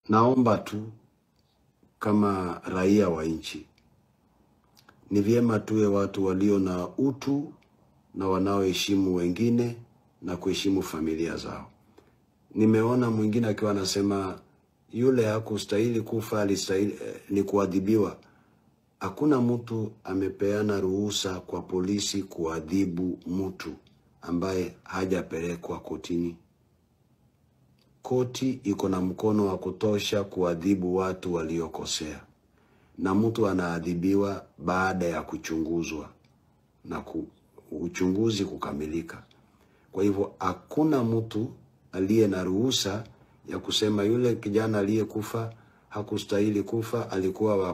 Naomba tu kama raia wa nchi, ni vyema tuwe watu walio na utu na wanaoheshimu wengine na kuheshimu familia zao. Nimeona mwingine akiwa anasema yule hakustahili kufa, alistahili ni kuadhibiwa. Hakuna mtu amepeana ruhusa kwa polisi kuadhibu mtu ambaye hajapelekwa kotini. Koti iko na mkono wa kutosha kuadhibu watu waliokosea, na mtu anaadhibiwa baada ya kuchunguzwa na uchunguzi kukamilika. Kwa hivyo hakuna mtu aliye na ruhusa ya kusema yule kijana aliyekufa hakustahili kufa, alikuwa wa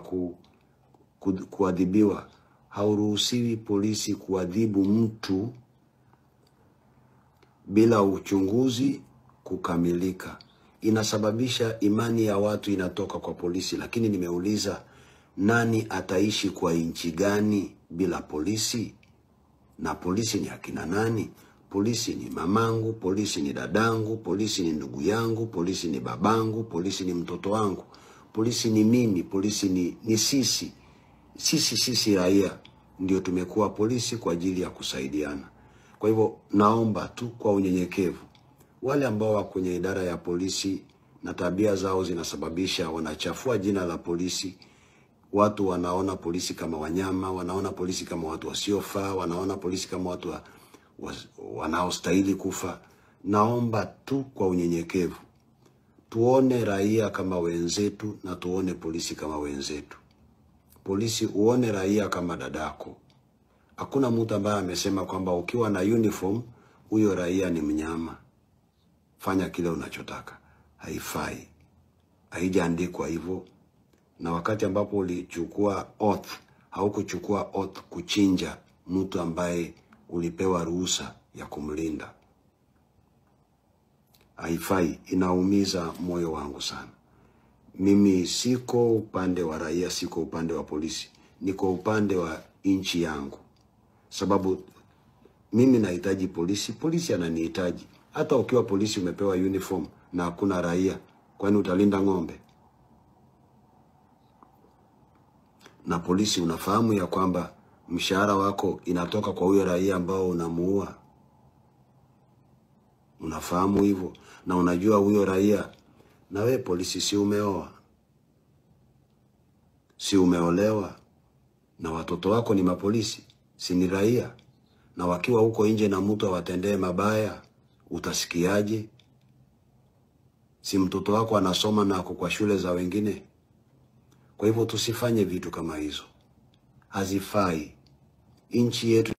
kuadhibiwa. Hauruhusiwi polisi kuadhibu mtu bila uchunguzi kukamilika. Inasababisha imani ya watu inatoka kwa polisi, lakini nimeuliza, nani ataishi kwa nchi gani bila polisi? Na polisi ni akina nani? Polisi ni mamangu, polisi ni dadangu, polisi ni ndugu yangu, polisi ni babangu, polisi ni mtoto wangu, polisi ni mimi, polisi ni sisi. Sisi raia ndio tumekuwa polisi kwa ajili ya kusaidiana. Kwa hivyo naomba tu kwa unyenyekevu, wale ambao wako kwenye idara ya polisi na tabia zao zinasababisha wanachafua jina la polisi. Watu wanaona polisi kama wanyama, wanaona polisi kama watu wasiofaa, wanaona polisi kama watu wanaostahili kufa. Naomba tu kwa unyenyekevu, tuone raia kama wenzetu na tuone polisi kama wenzetu. Polisi uone raia kama dadako. Hakuna mtu ambaye amesema kwamba ukiwa na uniform huyo raia ni mnyama. Fanya kile unachotaka. Haifai. Haijaandikwa hivyo. Na wakati ambapo ulichukua oath, haukuchukua oath kuchinja mtu ambaye ulipewa ruhusa ya kumlinda. Haifai. Inaumiza moyo wangu sana. Mimi siko upande wa raia, siko upande wa polisi. Niko upande wa nchi yangu. Sababu mimi nahitaji polisi, polisi ananihitaji. Hata ukiwa polisi umepewa uniform na hakuna raia, kwani utalinda ng'ombe? Na polisi unafahamu ya kwamba mshahara wako inatoka kwa huyo raia ambao unamuua. Unafahamu hivyo, na unajua huyo raia. Na wewe polisi si umeoa, si umeolewa, na watoto wako ni mapolisi, si ni raia? Na wakiwa huko nje na mtu awatendee mabaya, utasikiaje? Si mtoto wako anasoma na ako kwa shule za wengine? Kwa hivyo tusifanye vitu kama hizo. Hazifai. Nchi yetu